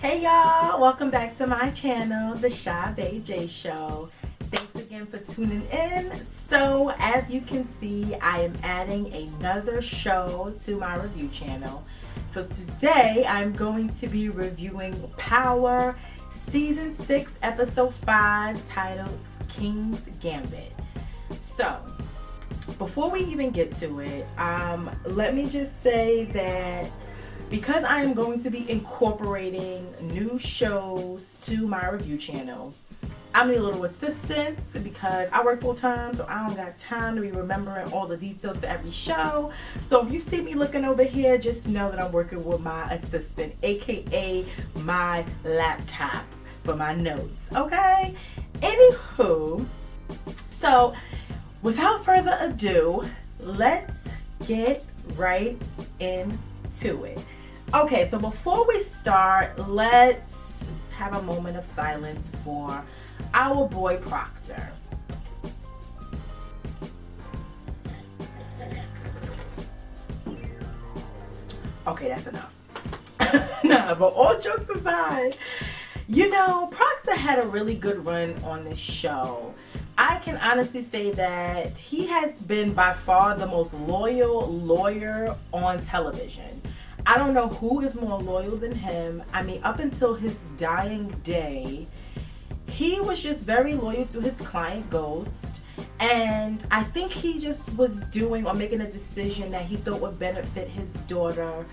Hey y'all, welcome back to my channel, the Shaa'Vaee Show. Thanks again for tuning in. So as you can see, I am adding another show to my review channel. So today I'm going to be reviewing Power Season 6 Episode 5 titled King's Gambit. So before we even get to it, let me just say that because I am going to be incorporating new shows to my review channel, I need a little assistance because I work full time, so I don't got time to be remembering all the details to every show. So if you see me looking over here, just know that I'm working with my assistant, aka my laptop, for my notes, okay? Anywho, so without further ado, let's get right into it. Okay, so before we start, let's have a moment of silence for our boy Proctor. Okay, that's enough. Nah, but all jokes aside, you know, Proctor had a really good run on this show. I can honestly say that he has been by far the most loyal lawyer on television. I don't know who is more loyal than him. I mean, up until his dying day, he was just very loyal to his client Ghost. And I think he just was doing or making a decision that he thought would benefit his daughter,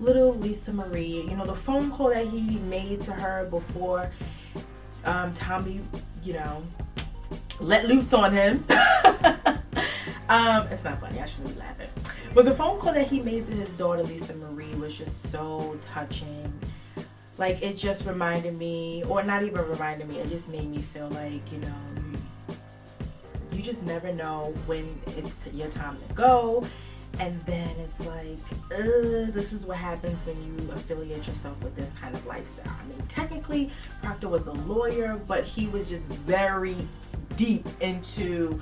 little Lisa Marie. You know, the phone call that he made to her before Tommy, you know, let loose on him. It's not funny, I shouldn't be laughing. But the phone call that he made to his daughter, Lisa Marie, was just so touching. Like, it just reminded me, or not even reminded me, it just made me feel like, you know, you just never know when it's your time to go. And then it's like, this is what happens when you affiliate yourself with this kind of lifestyle. I mean, technically, Proctor was a lawyer, but he was just very deep into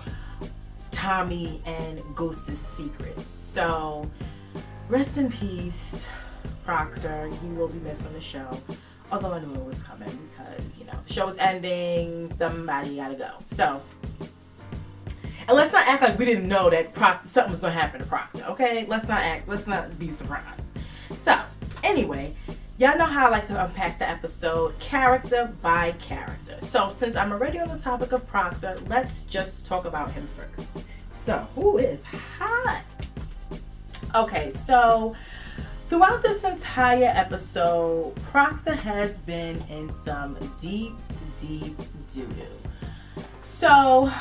Tommy and Ghost's secrets. So, rest in peace, Proctor. He will be missed on the show. Although I knew it was coming because, you know, the show is ending. Somebody gotta go. So, and let's not act like we didn't know that something was going to happen to Proctor, okay? Let's not be surprised. So, anyway, y'all know how I like to unpack the episode character by character. So, since I'm already on the topic of Proctor, let's just talk about him first. So, who is hot? Okay, so throughout this entire episode, Proctor has been in some deep doo-doo. So,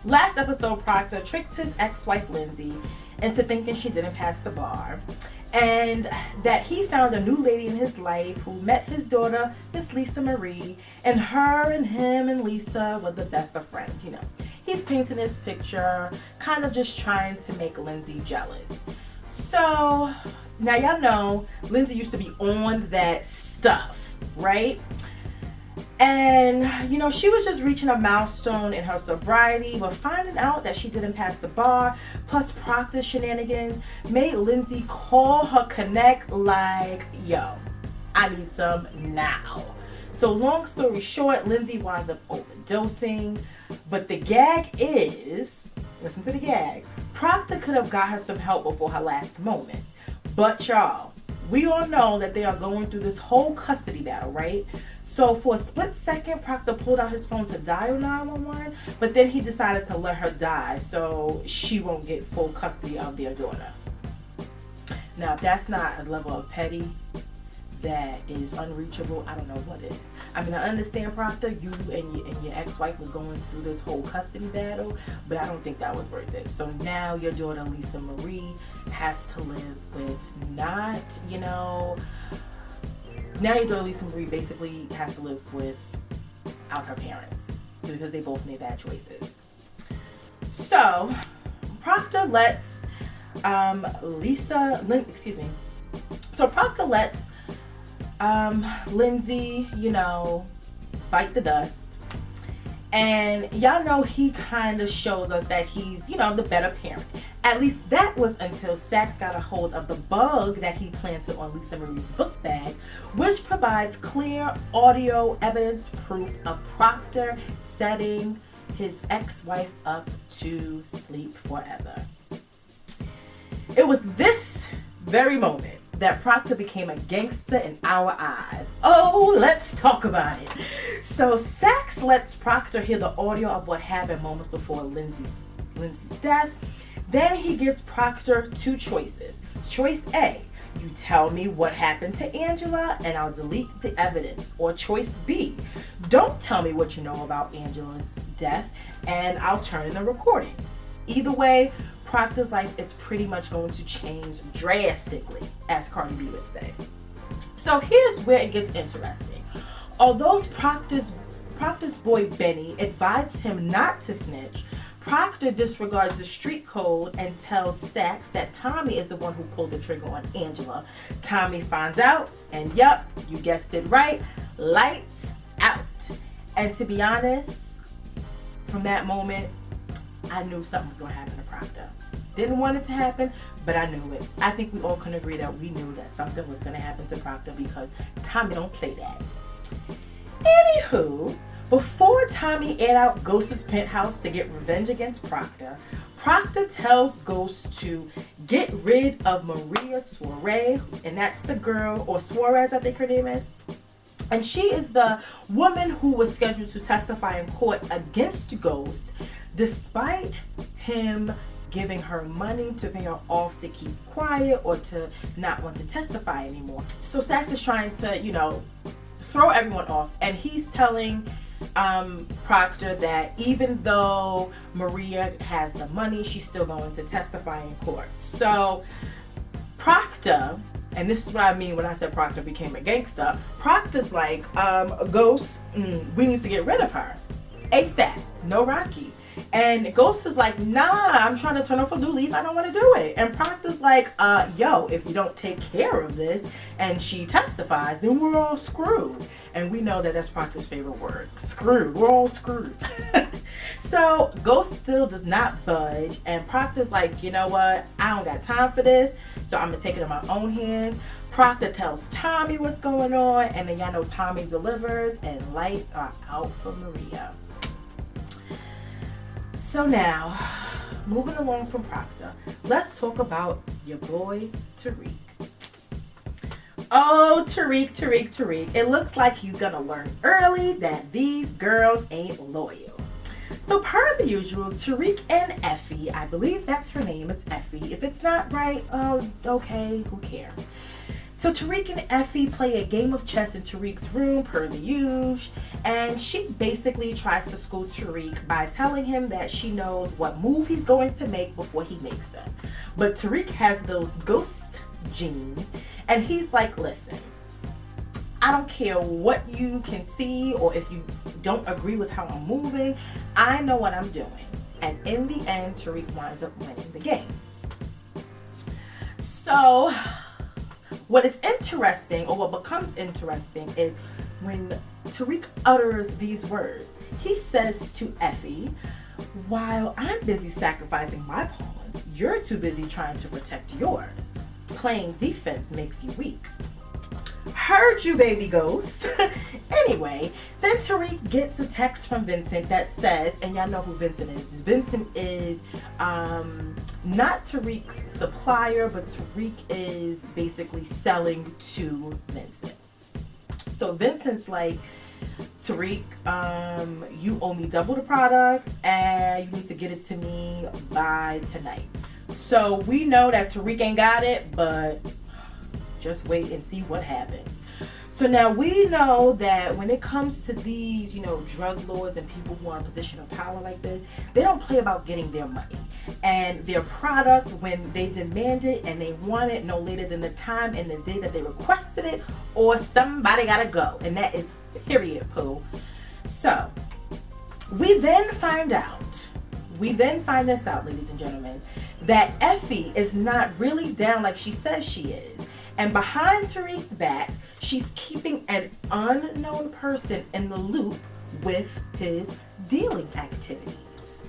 last episode, Proctor tricked his ex-wife Lindsay into thinking she didn't pass the bar, and that he found a new lady in his life who met his daughter, Miss Lisa Marie, and her and him and Lisa were the best of friends, you know. He's painting this picture, kind of just trying to make Lindsay jealous. So, now y'all know Lindsay used to be on that stuff, right? And, you know, she was just reaching a milestone in her sobriety, but finding out that she didn't pass the bar, plus Proctor's shenanigans, made Lindsay call her connect like, yo, I need some now. So long story short, Lindsay winds up overdosing, but the gag is, listen to the gag, Proctor could have got her some help before her last moment. But y'all, we all know that they are going through this whole custody battle, right? So for a split second, Proctor pulled out his phone to dial 911, but then he decided to let her die so she won't get full custody of their daughter. Now, if that's not a level of petty that is unreachable, I don't know what is. I mean, I understand, Proctor, you and your ex-wife was going through this whole custody battle, but I don't think that was worth it. So now your daughter, Lisa Marie, has to live with not, you know, now your daughter, Lisa Marie, basically has to live without her parents because they both made bad choices. So Proctor lets Proctor lets Lindsay, you know, bite the dust. And y'all know he kind of shows us that he's, you know, the better parent. At least that was until Sachs got a hold of the bug that he planted on Lisa Marie's book bag, which provides clear audio evidence proof of Proctor setting his ex-wife up to sleep forever. It was this very moment that Proctor became a gangster in our eyes. Oh, let's talk about it. So Sachs lets Proctor hear the audio of what happened moments before Lindsay's death. Then he gives Proctor two choices. Choice A, you tell me what happened to Angela and I'll delete the evidence. Or choice B, don't tell me what you know about Angela's death and I'll turn in the recording. Either way, Proctor's life is pretty much going to change drastically, as Cardi B would say. So here's where it gets interesting. Although Proctor's boy Benny advised him not to snitch, Proctor disregards the street code and tells Sachs that Tommy is the one who pulled the trigger on Angela. Tommy finds out, and yup, you guessed it right, lights out. And to be honest, from that moment, I knew something was going to happen to Proctor. Didn't want it to happen, but I knew it. I think we all can agree that we knew that something was going to happen to Proctor because Tommy don't play that. Anywho, before Tommy aired out Ghost's penthouse to get revenge against Proctor, Proctor tells Ghost to get rid of Maria Shaa'Vaee, and that's the girl, or Suarez I think her name is. And she is the woman who was scheduled to testify in court against Ghost, despite him giving her money to pay her off to keep quiet or to not want to testify anymore. So Sachs is trying to, throw everyone off, and he's telling Proctor that even though Maria has the money, she's still going to testify in court. So Proctor, and this is what I mean when I said Proctor became a gangster, Proctor's like, Ghost, we need to get rid of her ASAP, no Rocky. And Ghost is like, nah, I'm trying to turn off a new leaf. I don't want to do it. And Proctor's like, yo, if you don't take care of this and she testifies, then we're all screwed. And we know that that's Proctor's favorite word. Screwed. We're all screwed. So Ghost still does not budge. And Proctor's like, you know what? I don't got time for this. So I'm going to take it in my own hands. Proctor tells Tommy what's going on. And then y'all know Tommy delivers. And lights are out for Maria. So now, moving along from Proctor, let's talk about your boy, Tariq. Oh, Tariq. It looks like he's gonna learn early that these girls ain't loyal. So per the usual, Tariq and Effie, I believe that's her name, it's Effie. If it's not right, oh, okay, who cares? So Tariq and Effie play a game of chess in Tariq's room per the usual, and she basically tries to school Tariq by telling him that she knows what move he's going to make before he makes them. But Tariq has those ghost genes, and he's like, listen, I don't care what you can see or if you don't agree with how I'm moving, I know what I'm doing. And in the end, Tariq winds up winning the game. So what is interesting, or what becomes interesting, is when Tariq utters these words. He says to Effie, while I'm busy sacrificing my pawns, you're too busy trying to protect yours. Playing defense makes you weak. Heard you, baby ghost. Anyway, then Tariq gets a text from Vincent that says, and y'all know who Vincent is. Vincent is not Tariq's supplier, but Tariq is basically selling to Vincent. So Vincent's like, Tariq, you owe me double the product and you need to get it to me by tonight. So we know that Tariq ain't got it, but just wait and see what happens. So now we know that when it comes to these, drug lords and people who are in a position of power like this, they don't play about getting their money and their product when they demand it and they want it no later than the time and the day that they requested it, or somebody gotta go. And that is period, Pooh. So we then find this out, ladies and gentlemen, that Effie is not really down like she says she is. And behind Tariq's back, she's keeping an unknown person in the loop with his dealing activities.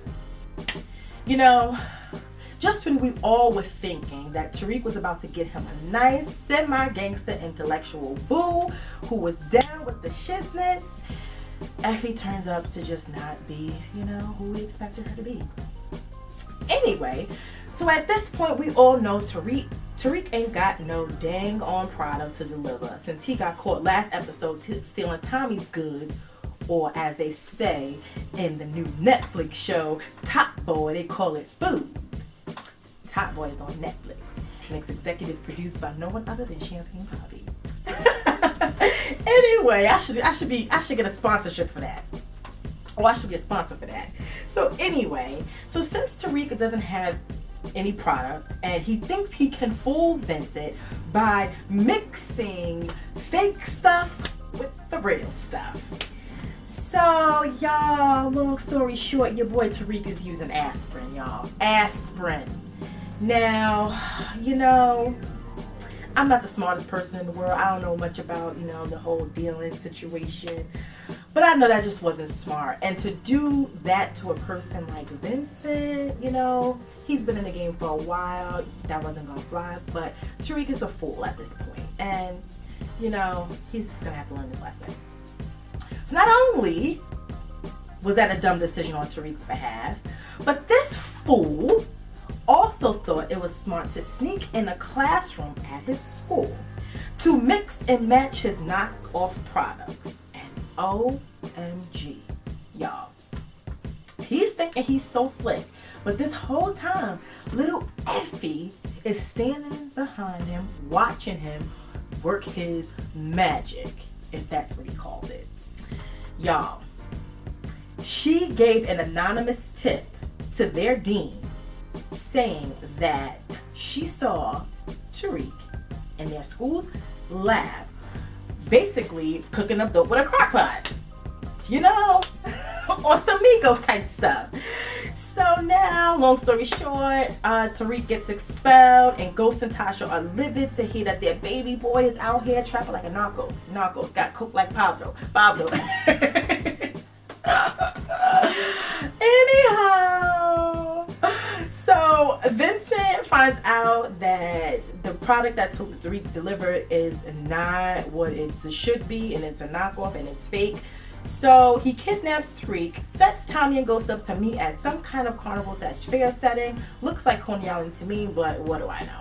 Just when we all were thinking that Tariq was about to get him a nice, semi-gangster intellectual boo who was down with the shiznits, Effie turns up to just not be, who we expected her to be. Anyway, so at this point, we all know Tariq ain't got no dang on product to deliver since he got caught last episode stealing Tommy's goods, or as they say in the new Netflix show, Top Boy, they call it food. Top Boy is on Netflix, and it's executive produced by no one other than Champagne Poppy. Anyway, I should get a sponsorship for that. Oh, I should be a sponsor for that. So anyway, since Tariq doesn't have any product and he thinks he can fool Vincent by mixing fake stuff with the real stuff. So y'all, long story short, your boy Tariq is using aspirin, y'all. Aspirin. Now, I'm not the smartest person in the world. I don't know much about, the whole dealing situation. But I know that just wasn't smart. And to do that to a person like Vincent, he's been in the game for a while. That wasn't going to fly. But Tariq is a fool at this point. And, he's just going to have to learn his lesson. So not only was that a dumb decision on Tariq's behalf, but this fool also thought it was smart to sneak in a classroom at his school to mix and match his knockoff products. And OMG, y'all, he's thinking he's so slick, but this whole time, little Effie is standing behind him, watching him work his magic, if that's what he calls it. Y'all, she gave an anonymous tip to their dean saying that she saw Tariq in their school's lab basically cooking up dope with a crock pot. On some Migos type stuff. So now, long story short, Tariq gets expelled and Ghost and Tasha are livid to hear that their baby boy is out here trapping like a narcos. Narcos got cooked like Pablo. Anyhow, so Vincent finds out that the product that Tariq delivered is not what it should be, and it's a knockoff and it's fake. So he kidnaps Tariq, sets Tommy and Ghost up to meet at some kind of carnival/fair setting. Looks like Coney Island to me, but what do I know?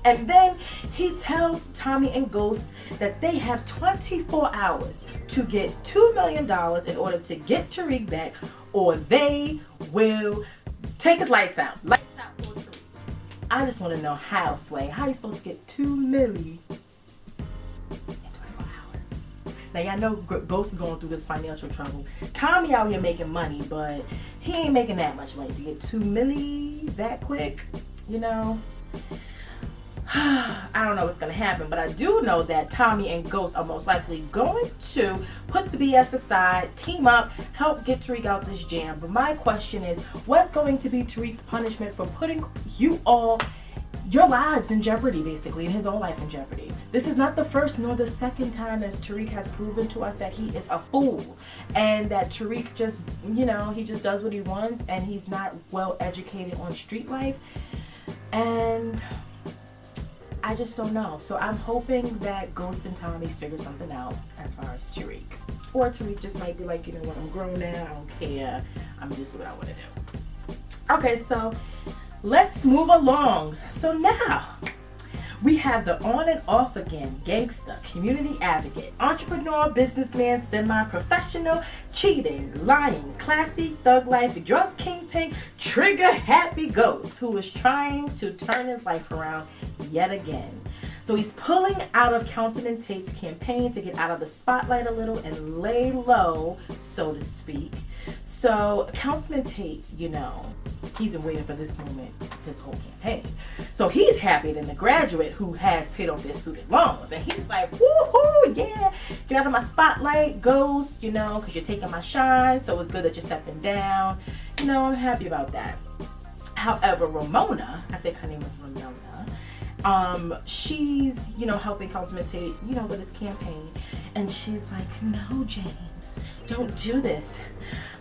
And then he tells Tommy and Ghost that they have 24 hours to get $2 million in order to get Tariq back, or they will take his lights out. Lights out for Tariq. I just want to know how, Shaa'Vaee. How are you supposed to get $2 million in 24 hours? Now, y'all know Ghost is going through this financial trouble. Tommy out here making money, but he ain't making that much money to get $2 million that quick, I don't know what's going to happen, but I do know that Tommy and Ghost are most likely going to put the BS aside, team up, help get Tariq out this jam. But my question is, what's going to be Tariq's punishment for putting your lives in jeopardy, basically, and his own life in jeopardy? This is not the first nor the second time that Tariq has proven to us that he is a fool, and that Tariq just, he just does what he wants, and he's not well educated on street life. And I just don't know. So I'm hoping that Ghost and Tommy figure something out as far as Tariq. Or Tariq just might be like, what, I'm grown now, I don't care. I'm just doing what I want to do. Okay, so let's move along. So now we have the on and off again gangster, community advocate, entrepreneur, businessman, semi-professional, cheating, lying, classy, thug life, drug kingpin, trigger happy Ghost who is trying to turn his life around yet again. So he's pulling out of Councilman Tate's campaign to get out of the spotlight a little and lay low, so to speak. So Councilman Tate, he's been waiting for this moment his whole campaign. So he's happier than the graduate who has paid off their student loans. And he's like, woohoo, yeah, get out of my spotlight, Ghost, because you're taking my shine. So it's good that you're stepping down. I'm happy about that. However, Ramona, I think her name was Ramona, She's, helping Councilman Tate, with his campaign. And she's like, no, James, don't do this.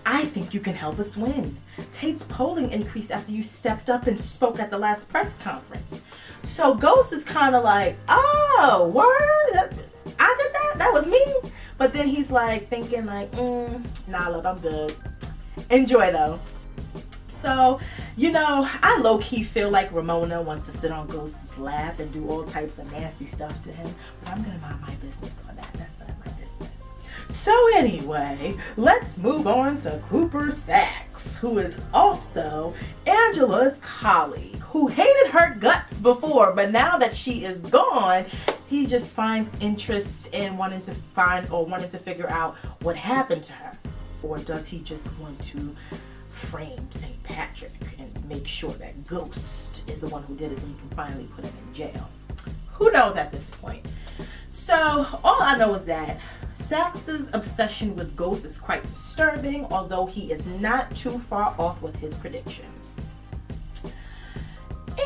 I think you can help us win. Tate's polling increased after you stepped up and spoke at the last press conference. So Ghost is kind of like, oh, word? I did that? That was me? But then he's like thinking like, nah, look, I'm good. Enjoy though. So, I low-key feel like Ramona wants to sit on Ghost's lap and do all types of nasty stuff to him. But I'm going to mind my business on that. That's not my business. So anyway, let's move on to Cooper Saxe, who is also Angela's colleague, who hated her guts before, but now that she is gone, he just finds interest in wanting to figure out what happened to her. Or does he just want to frame St. Patrick and make sure that Ghost is the one who did it so he can finally put him in jail? Who knows at this point? So all I know is that Saxe's obsession with Ghost is quite disturbing, although he is not too far off with his predictions.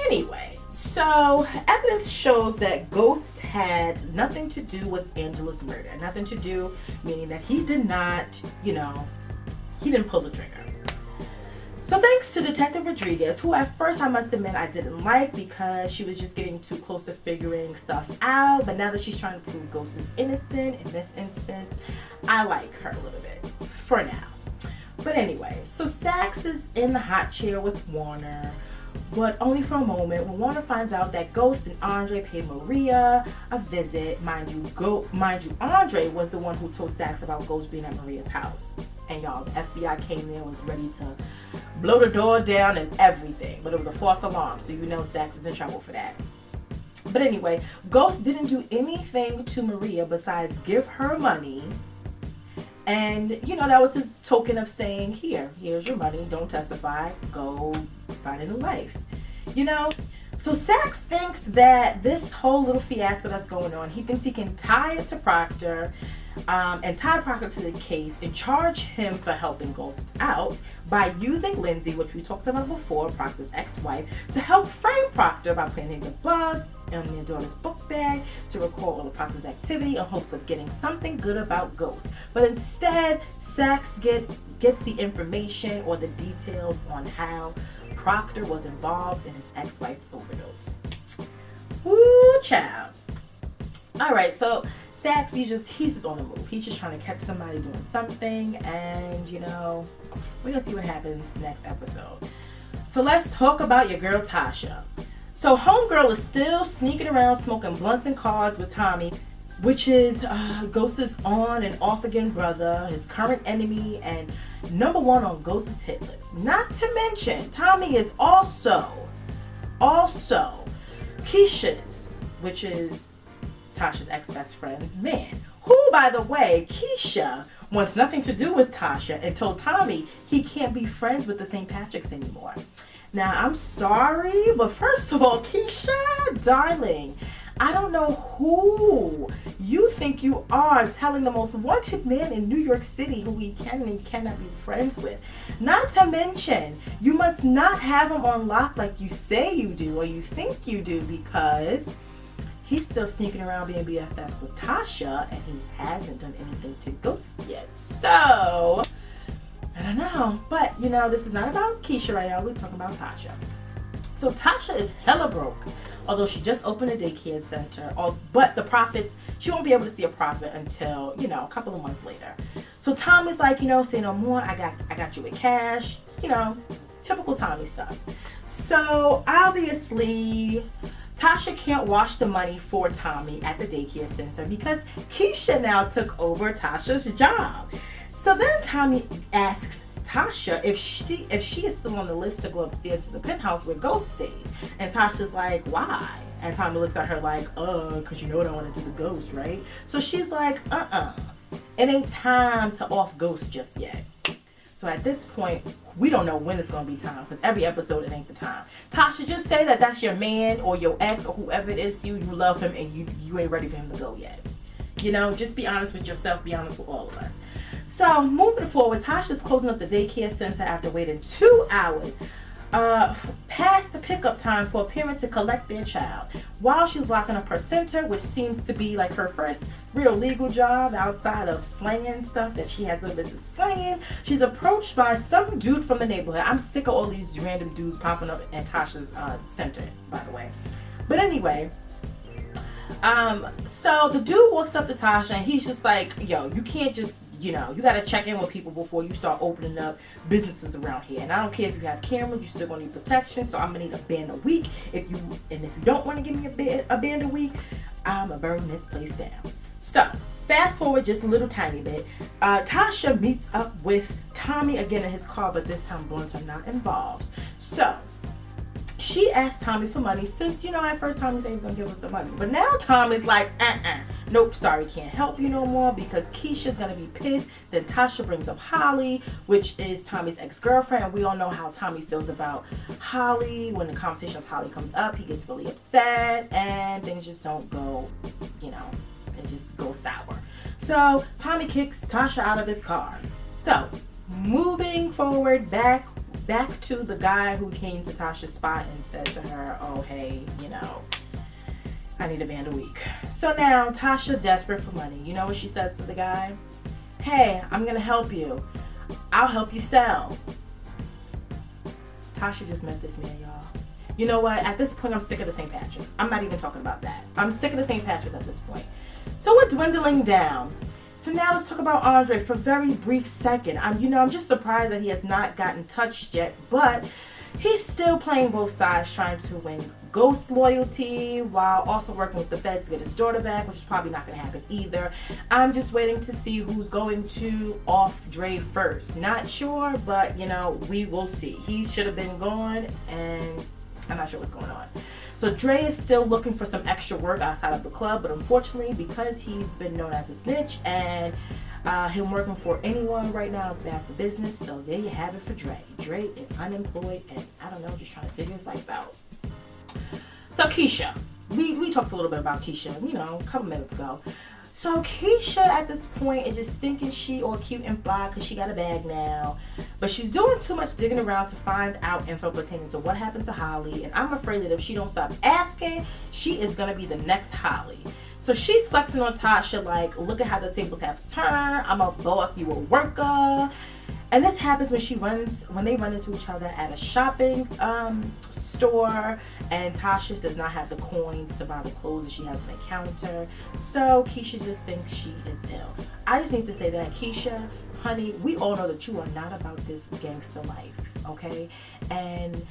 Anyway, so evidence shows that Ghost had nothing to do with Angela's murder. Nothing to do, meaning that he did not, he didn't pull the trigger. So thanks to Detective Rodriguez, who at first I must admit I didn't like because she was just getting too close to figuring stuff out. But now that she's trying to prove Ghost is innocent in this instance, I like her a little bit for now. But anyway, so Saxe is in the hot chair with Warner, but only for a moment when Warner finds out that Ghost and Andre paid Maria a visit. Mind you, Andre was the one who told Saxe about Ghost being at Maria's house. And y'all, the FBI came there and was ready to blow the door down and everything. But it was a false alarm, so Saxe is in trouble for that. But anyway, Ghost didn't do anything to Maria besides give her money. And, that was his token of saying, here's your money, don't testify, go find a new life. So Saxe thinks that this whole little fiasco that's going on, he thinks he can tie it to Proctor, and tie Proctor to the case and charge him for helping Ghost out by using Lindsay, which we talked about before, Proctor's ex-wife, to help frame Proctor by planting the bug in their daughter's book bag to record all of Proctor's activity in hopes of getting something good about Ghost. But instead, Saxe gets the information or the details on how Proctor was involved in his ex-wife's overdose. Woo, child. Alright, so Saxe, he's just on the move. He's just trying to catch somebody doing something, and we're gonna see what happens next episode. So let's talk about your girl Tasha. So homegirl is still sneaking around smoking blunts and cards with Tommy, which is Ghost's on and off again brother, his current enemy, and number one on Ghost's hit list. Not to mention, Tommy is also Keisha's, which is Tasha's ex-best friend's man, who, by the way, Keisha wants nothing to do with Tasha and told Tommy he can't be friends with the St. Patricks anymore. Now, I'm sorry, but first of all, Keisha, darling, I don't know who you think you are telling the most wanted man in New York City who he can and cannot be friends with. Not to mention, you must not have him on lock like you say you do or you think you do, because he's still sneaking around being BFFs with Tasha and he hasn't done anything to Ghost yet. So, I don't know. But, this is not about Keisha right now. We're talking about Tasha. So Tasha is hella broke, although she just opened a daycare center. But the profits, she won't be able to see a profit until, a couple of months later. So Tommy's like, say no more. I got you with cash. Typical Tommy stuff. So obviously, Tasha can't wash the money for Tommy at the daycare center because Keisha now took over Tasha's job. So then Tommy asks Tasha if she is still on the list to go upstairs to the penthouse where Ghost stays. And Tasha's like, why? And Tommy looks at her like, because you know I don't want to do the Ghost, right? So she's like, it ain't time to off Ghost just yet. So at this point, we don't know when it's going to be time, because every episode, it ain't the time. Tasha, just say that that's your man or your ex or whoever it is you love him and you ain't ready for him to go yet. Just be honest with yourself, be honest with all of us. So moving forward, Tasha's closing up the daycare center after waiting 2 hours. past the pickup time for a parent to collect their child. While she's locking up her center, which seems to be like her first real legal job outside of slanging stuff that she has no business slanging, she's approached by some dude from the neighborhood. I'm sick of all these random dudes popping up at Tasha's center, by the way. But anyway, so the dude walks up to Tasha and he's just like, yo, you can't just, you gotta check in with people before you start opening up businesses around here. And I don't care if you have cameras, you still gonna need protection. So I'm gonna need a band a week. If you don't want to give me a band a week, I'm gonna burn this place down. So fast forward just a little tiny bit. Tasha meets up with Tommy again in his car, but this time blunts are not involved. So she asked Tommy for money since, at first Tommy said he was going to give us the money. But now Tommy's like, nope, sorry, can't help you no more because Keisha's going to be pissed. Then Tasha brings up Holly, which is Tommy's ex-girlfriend. And we all know how Tommy feels about Holly. When the conversation of Holly comes up, he gets really upset and things just don't go, it just goes sour. So Tommy kicks Tasha out of his car. So moving forward, back to the guy who came to Tasha's spot and said to her, oh, hey, I need a band a week. So now Tasha, desperate for money, you know what she says to the guy? Hey, I'm going to help you. I'll help you sell. Tasha just met this man, y'all. You know what? At this point, I'm sick of the St. Patrick's. I'm not even talking about that. I'm sick of the St. Patrick's at this point. So we're dwindling down. So now let's talk about Andre for a very brief second. I'm just surprised that he has not gotten touched yet, but he's still playing both sides, trying to win Ghost loyalty while also working with the feds to get his daughter back, which is probably not going to happen either. I'm just waiting to see who's going to off Dre first. Not sure, but we will see. He should have been gone, and I'm not sure what's going on. So Dre is still looking for some extra work outside of the club, but unfortunately, because he's been known as a snitch and him working for anyone right now is bad for business. So there you have it for Dre. Dre is unemployed and I don't know, just trying to figure his life out. So Keisha, we talked a little bit about Keisha, a couple minutes ago. So Keisha at this point is just thinking she all cute and fly because she got a bag now. But she's doing too much digging around to find out info pertaining to what happened to Holly. And I'm afraid that if she don't stop asking, she is going to be the next Holly. So she's flexing on Tasha like, look at how the tables have turned. I'm a boss, you a worker. And this happens when they run into each other at a shopping store, and Tasha does not have the coins to buy the clothes that she has on the counter. So Keisha just thinks she is ill. I just need to say that, Keisha, honey, we all know that you are not about this gangster life, okay? And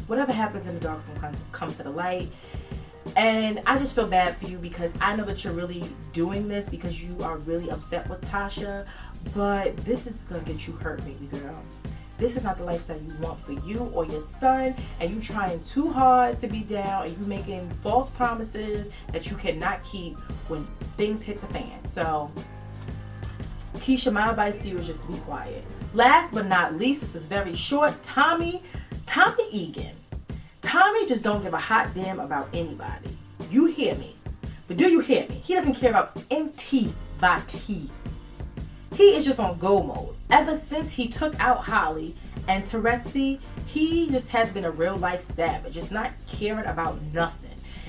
whatever happens in the dark sometimes come to the light. And I just feel bad for you because I know that you're really doing this because you are really upset with Tasha, but this is going to get you hurt, baby girl. This is not the lifestyle you want for you or your son, and you trying too hard to be down, and you making false promises that you cannot keep when things hit the fan. So, Keisha, my advice to you is just to be quiet. Last but not least, this is very short, Tommy Egan. Tommy just don't give a hot damn about anybody. You hear me? But do you hear me? He doesn't care about anybody. He is just on go mode. Ever since he took out Holly and Terezi, he just has been a real life savage, just not caring about nothing.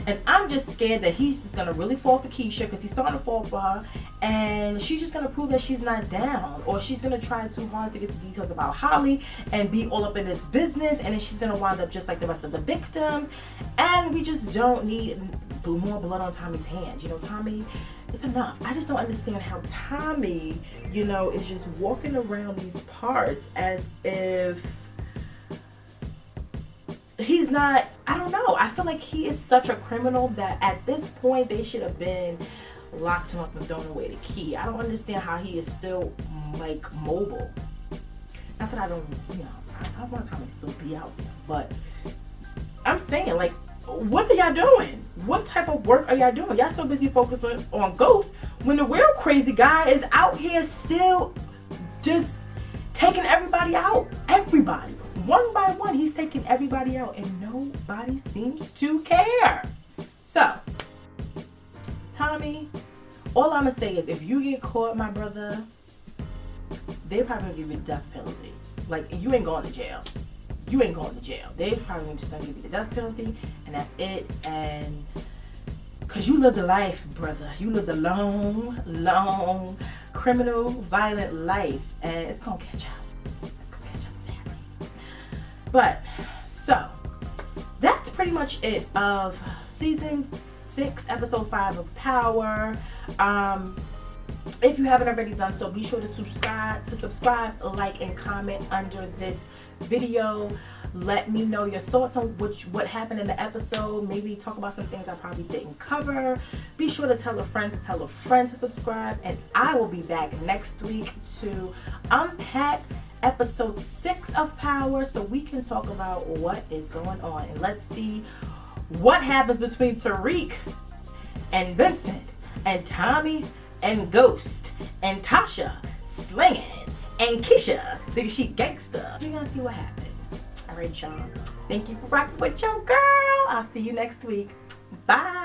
And I'm just scared that he's just gonna really fall for Keisha because he's starting to fall for her, and she's just gonna prove that she's not down, or she's gonna try too hard to get the details about Holly and be all up in this business, and then she's gonna wind up just like the rest of the victims. And we just don't need more blood on Tommy's hands. Tommy, it's enough. I just don't understand how Tommy, is just walking around these parts as if he's not, I don't know. I feel like he is such a criminal that at this point they should have been locked him up and thrown away the key. I don't understand how he is still like mobile. Not that I don't, I want Tommy to still be out there, but I'm saying, like, what are y'all doing? What type of work are y'all doing? Y'all so busy focusing on ghosts when the real crazy guy is out here still just taking everybody out. Everybody. One by one, he's taking everybody out and nobody seems to care. So, Tommy, all I'm going to say is if you get caught, my brother, they're probably going to give you the death penalty. Like, you ain't going to jail. You ain't going to jail. They probably just gonna give you the death penalty, and that's it. And because you lived a life, brother. You lived a long, long criminal, violent life, and it's gonna catch up. It's gonna catch up sadly. But so that's pretty much it of season 6, episode 5 of Power. If you haven't already done so, be sure to subscribe, like, and comment under this video. Let me know your thoughts on what happened in the episode. Maybe talk about some things I probably didn't cover. Be sure to tell a friend to subscribe, and I will be back next week to unpack episode 6 of Power, so we can talk about what is going on, and let's see what happens between Tariq and Vincent and Tommy and Ghost and Tasha slinging and Keisha thinking she gangster. We're gonna see what happens. Alright, y'all. Thank you for rocking with your girl. I'll see you next week. Bye.